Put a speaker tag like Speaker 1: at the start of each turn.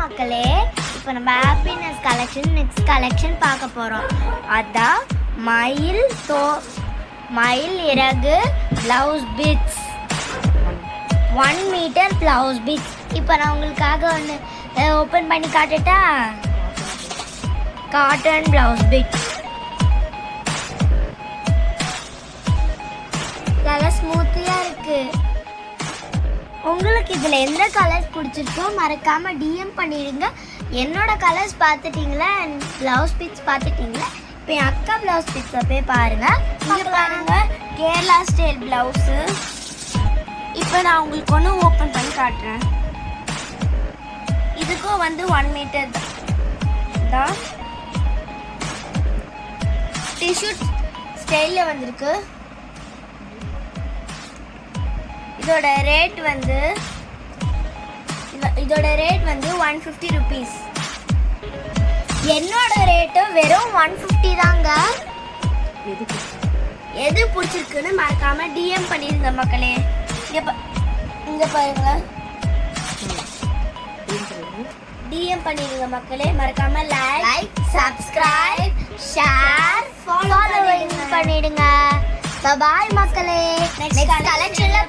Speaker 1: மக்களே, இப்போ நம்ம ஹாப்பினஸ் கலெக்ஷன் நெக்ஸ்ட் கலெக்ஷன் பார்க்க போகிறோம். அதான் மயில் இறகு blouse beads 1 metre blouse beads. இப்போ நான் உங்களுக்காக ஒன்று ஓப்பன் பண்ணி காட்டுட்டா. காட்டன் ப்ளவுஸ் பீட்ஸ் நல்லா ஸ்மூத்தியாக இருக்குது. உங்களுக்கு இதில் எந்த கலர்ஸ் பிடிச்சிருக்கோ மறக்காமல் டிஎம் பண்ணிடுங்க. என்னோட கலர்ஸ் பார்த்துட்டிங்களா, ப்ளவுஸ் பீட்ஸ் பார்த்துட்டிங்களா? இப்போ என் அக்கா ப்ளவுஸ் பீட்ஸை போய் பாருங்கள். இங்கே பாருங்கள், கேரளா ஸ்டைல் ப்ளவுஸு. இப்போ நான் உங்களுக்கு ஒன்று ஓப்பன் பண்ணி காட்டுறேன். இதுக்கும் வந்து 1 மீட்டர் தான் டிஷ்யூ ஸ்டைலில் வந்திருக்கு. இதோட ரேட் வந்து 150 ருபீஸ். என்னோட ரேட்டு வெறும் 150 தாங்க. எது பிடிச்சிருக்குன்னு மறக்காம டிஎம் பண்ணிருங்க மக்களே. இங்க பாருங்க, டிஎம் பண்ணிருங்க மக்களே. மறக்காம லைக், சப்ஸ்கிரைப், ஷேர், ஃபாலோ பண்ணிடுங்க. பாய் மக்களே. நெக்ஸ்ட் கலெக்ஷன்ல